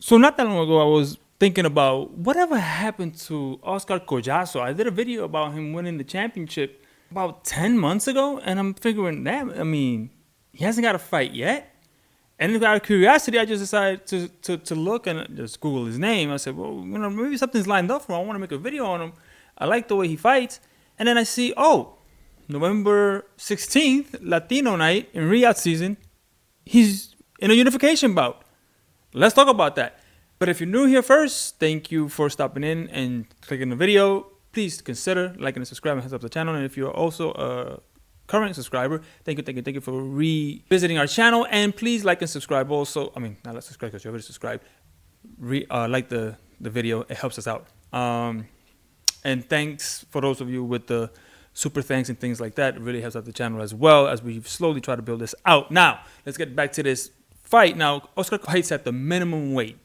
So not that long ago, I was thinking about whatever happened to Oscar Collazo. I did a video about him winning the championship about 10 months ago, and I'm figuring that, I mean, he hasn't got a fight yet. And out of curiosity, I just decided to look and just Google his name. I said, well, maybe something's lined up for him. I want to make a video on him. I like the way he fights. And then I see, November 16th, Latino night in Riyadh season, he's in a unification bout. Let's talk about that. But if you're new here first, thank you for stopping in and clicking the video. Please consider liking and subscribing to the channel. And if you're also a current subscriber, thank you for revisiting our channel. And please like and subscribe also. I mean, not let's subscribe because you already subscribed. Like the video. It helps us out. And thanks for those of you with the super thanks and things like that. It really helps out the channel as well as we slowly try to build this out. Now, let's get back to this fight. Now, Oscar fights at the minimum weight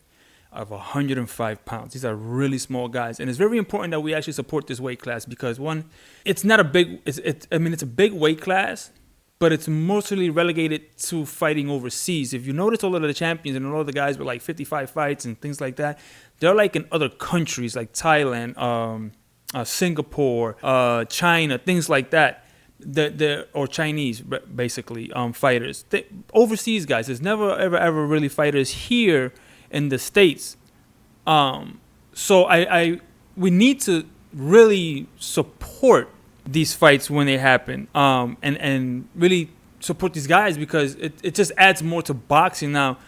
of 105 pounds. These are really small guys. And it's very important that we actually support this weight class because one, it's not a big, it's a big weight class, but it's mostly relegated to fighting overseas. If you notice all of the champions and all of the guys with like 55 fights and things like that, they're like in other countries like Thailand, Singapore, China, things like that. Or Chinese basically fighters. Overseas guys. There's never ever really fighters here in the States. So we need to really support these fights when they happen. And really support these guys because it just adds more to boxing. Now,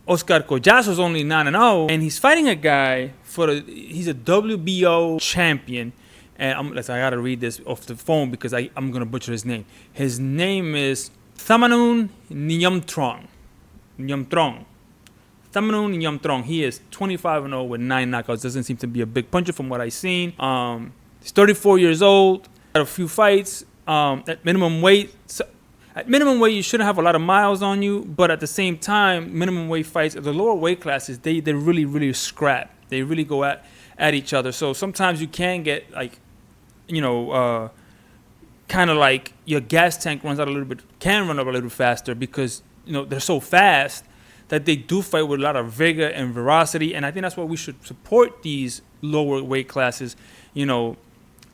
Oscar Collazo is only 9-0, and he's fighting a guy he's a WBO champion. And I gotta read this off the phone because I'm gonna butcher his name. His name is Thammanoon Niyomtrong. Thammanoon Niyomtrong. He is 25-0 with 9 knockouts. Doesn't seem to be a big puncher from what I've seen. He's 34 years old. Had a few fights. At minimum weight. At minimum weight, you shouldn't have a lot of miles on you, but at the same time, minimum weight fights, the lower weight classes, they really, really scrap. They really go at each other. So sometimes you can get like, kind of like your gas tank can run up a little faster because, they're so fast that they do fight with a lot of vigor and ferocity. And I think that's why we should support these lower weight classes,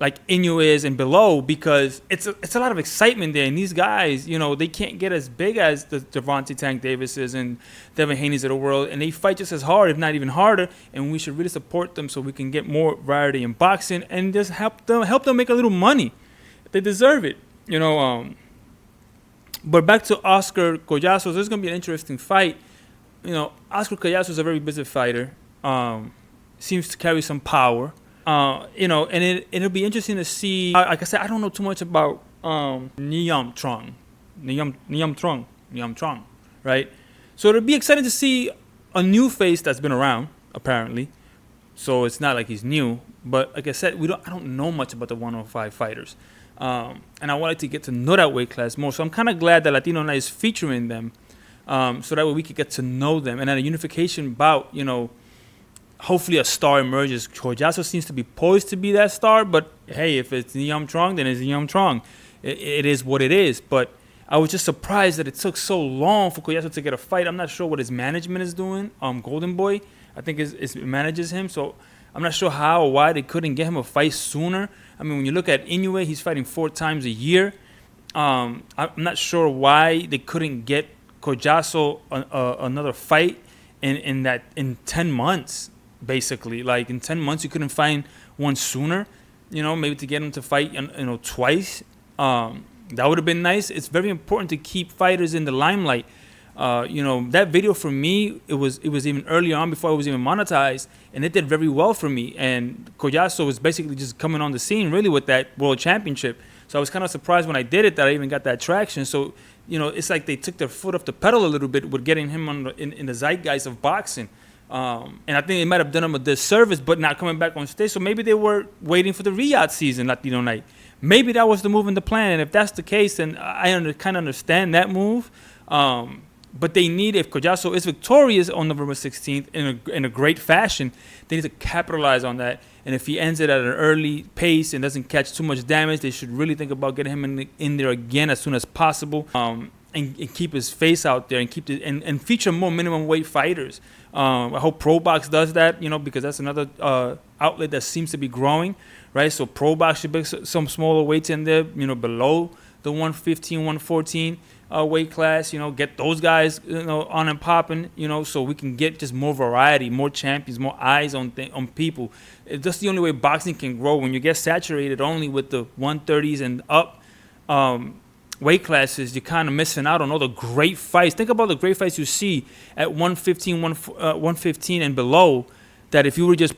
like Inu is and below, because it's a lot of excitement there. And these guys, they can't get as big as the Gervonta Tank Davises and Devin Haney's of the world, and they fight just as hard, if not even harder. And we should really support them so we can get more variety in boxing and just help them make a little money. They deserve it, But back to Oscar Collazo, this is gonna be an interesting fight. Oscar Collazo is a very busy fighter. Seems to carry some power. And it'll be interesting to see. Like I said, I don't know too much about Niyomtrong, right? So it'll be exciting to see a new face that's been around apparently. So it's not like he's new, but like I said, I don't know much about the 105 fighters, and I would like to get to know that weight class more. So I'm kind of glad that Latino Night is featuring them, so that way we could get to know them. And at a unification bout, hopefully a star emerges. Collazo seems to be poised to be that star, but hey, if it's Niyomtrong, then it's Niyomtrong. It is what it is. But I was just surprised that it took so long for Collazo to get a fight. I'm not sure what his management is doing. Golden Boy, I think it manages him, so I'm not sure how or why they couldn't get him a fight sooner. I mean, when you look at Inoue, he's fighting 4 times a year. I'm not sure why they couldn't get Collazo another fight in 10 months. Basically, like in 10 months, you couldn't find one sooner, maybe to get him to fight, twice. That would have been nice. It's very important to keep fighters in the limelight. That video for me, it was even earlier on before it was even monetized, and it did very well for me. And Collazo was basically just coming on the scene really with that world championship. So I was kind of surprised when I did it that I even got that traction. So, it's like they took their foot off the pedal a little bit with getting him in the zeitgeist of boxing. And I think they might have done him a disservice, but not coming back on stage. So maybe they were waiting for the Riyadh season, Latino Night. Maybe that was the move in the plan. And if that's the case, then I kind of understand that move. But they need, if Collazo is victorious on November 16th in a great fashion, they need to capitalize on that. And if he ends it at an early pace and doesn't catch too much damage, they should really think about getting him in there again as soon as possible. and keep his face out there and keep the, and feature more minimum weight fighters. I hope Pro Box does that, because that's another outlet that seems to be growing, right? So Pro Box should be some smaller weights in there, below the 115, 114 weight class. Get those guys, on and popping, so we can get just more variety, more champions, more eyes on people. That's the only way boxing can grow. When you get saturated only with the 130s and up weight classes, you're kind of missing out on all the great fights. Think about the great fights you see at 115 and below, that if you would just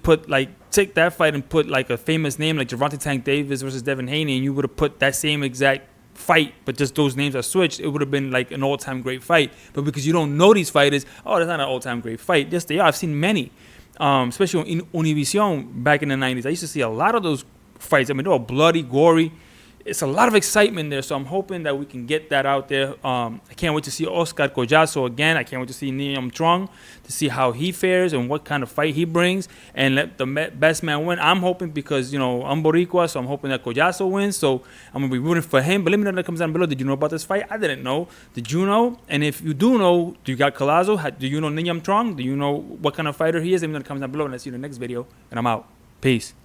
take that fight and put like a famous name like Gervonta Tank Davis versus Devin Haney, and you would have put that same exact fight, but just those names are switched, it would have been like an all-time great fight. But because you don't know these fighters, that's not an all-time great fight. Yes, they are. I've seen many, especially in Univision back in the 90s. I used to see a lot of those fights. I mean, they were bloody, gory. It's a lot of excitement there, so I'm hoping that we can get that out there. I can't wait to see Oscar Collazo again. I can't wait to see Niyomtrong, to see how he fares and what kind of fight he brings, and let the best man win. I'm hoping because, I'm Boricua, so I'm hoping that Collazo wins, so I'm going to be rooting for him. But let me know in the comments down below, did you know about this fight? I didn't know. Did you know? And if you do know, do you got Collazo? Do you know Niyomtrong? Do you know what kind of fighter he is? Let me know in the comments down below, and I'll see you in the next video, and I'm out. Peace.